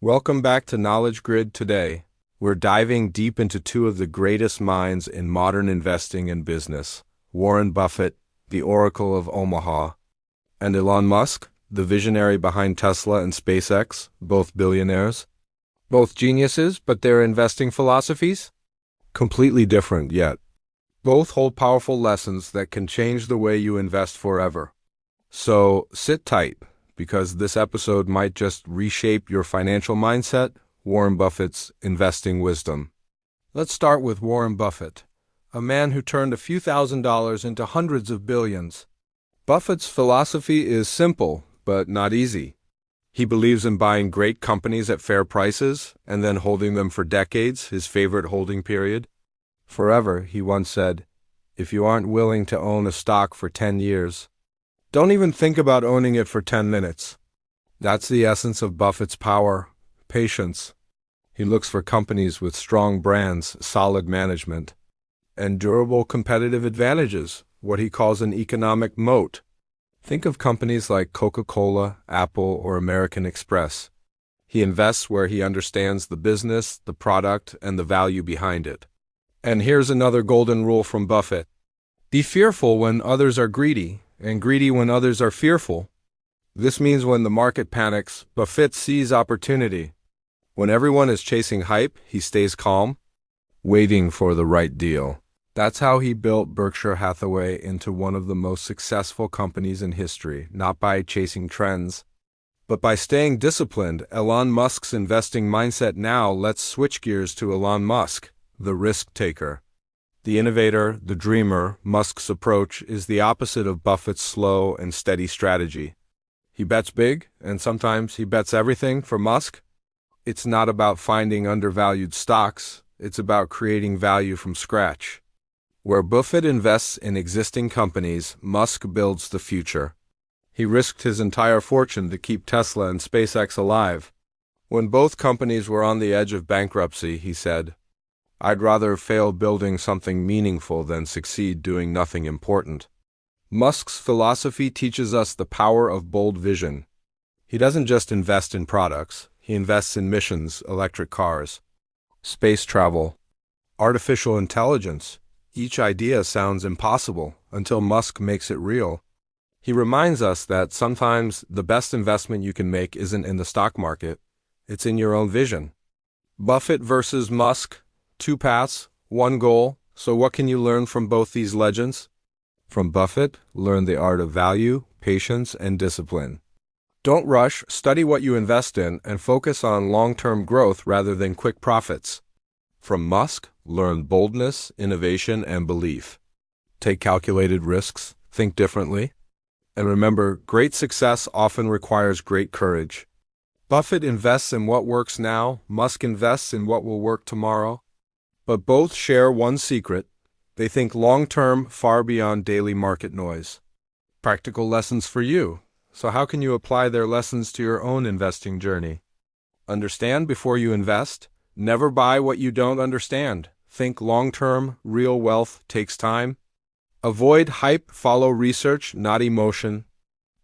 Welcome back to Knowledge Grid today. We're diving deep into two of the greatest minds in modern investing and business, Warren Buffett, the Oracle of Omaha, and Elon Musk, the visionary behind Tesla and SpaceX, both billionaires. Both geniuses, but their investing philosophies? Completely different yet. Both hold powerful lessons that can change the way you invest forever. So sit tight, because this episode might just reshape your financial mindset, Warren Buffett's investing wisdom. Let's start with Warren Buffett, a man who turned a few $1,000s into hundreds of billions. Buffett's philosophy is simple, but not easy. He believes in buying great companies at fair prices and then holding them for decades, his favorite holding period. Forever, he once said, if you aren't willing to own a stock for 10 years, don't even think about owning it for 10 minutes. That's the essence of Buffett's power, patience. He looks for companies with strong brands, solid management, and durable competitive advantages, what he calls an economic moat. Think of companies like Coca-Cola, Apple, or American Express. He invests where he understands the business, the product, and the value behind it. And here's another golden rule from Buffett. Be fearful when others are greedy, and greedy when others are fearful. This means when the market panics, Buffett sees opportunity. When everyone is chasing hype, he stays calm, waiting for the right deal. That's how he built Berkshire Hathaway into one of the most successful companies in history, not by chasing trends, but by staying disciplined. Elon Musk's investing mindset now. Let's switch gears to Elon Musk, the risk taker. The innovator, the dreamer. Musk's approach is the opposite of Buffett's slow and steady strategy. He bets big, and sometimes he bets everything. For Musk, it's not about finding undervalued stocks, it's about creating value from scratch. Where Buffett invests in existing companies, Musk builds the future. He risked his entire fortune to keep Tesla and SpaceX alive. When both companies were on the edge of bankruptcy, he said, I'd rather fail building something meaningful than succeed doing nothing important. Musk's philosophy teaches us the power of bold vision. He doesn't just invest in products, he invests in missions, electric cars, space travel, artificial intelligence. Each idea sounds impossible until Musk makes it real. He reminds us that sometimes the best investment you can make isn't in the stock market, it's in your own vision. Buffett versus Musk. Two paths, one goal. So what can you learn from both these legends? From Buffett, learn the art of value, patience, and discipline. Don't rush, study what you invest in, and focus on long-term growth rather than quick profits. From Musk, learn boldness, innovation, and belief. Take calculated risks, think differently. And remember, great success often requires great courage. Buffett invests in what works now, Musk invests in what will work tomorrow. But both share one secret. They think long-term, far beyond daily market noise. Practical lessons for you. So how can you apply their lessons to your own investing journey? Understand before you invest. Never buy what you don't understand. Think long-term. Real wealth takes time. Avoid hype. Follow research, not emotion.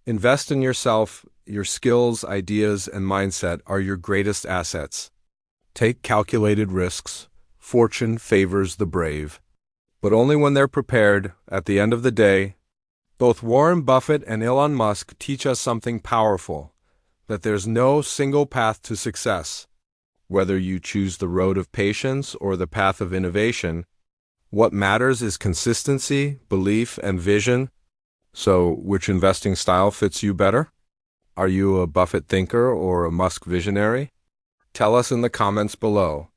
Invest in yourself. Your skills, ideas, and mindset are your greatest assets. Take calculated risks. Fortune favors the brave, but only when they're prepared. At the end of the day, both Warren Buffett and Elon Musk teach us something powerful, that there's no single path to success. Whether you choose the road of patience or the path of innovation, what matters is consistency, belief, and vision. So, which investing style fits you better? Are you a Buffett thinker or a Musk visionary? Tell us in the comments below.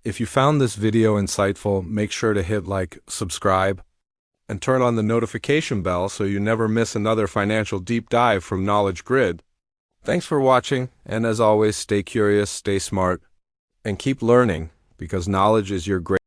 If you found this video insightful, make sure to hit like, subscribe, and turn on the notification bell so you never miss another financial deep dive from Knowledge Grid. Thanks for watching, and as always, stay curious, stay smart, and keep learning, because knowledge is your greatest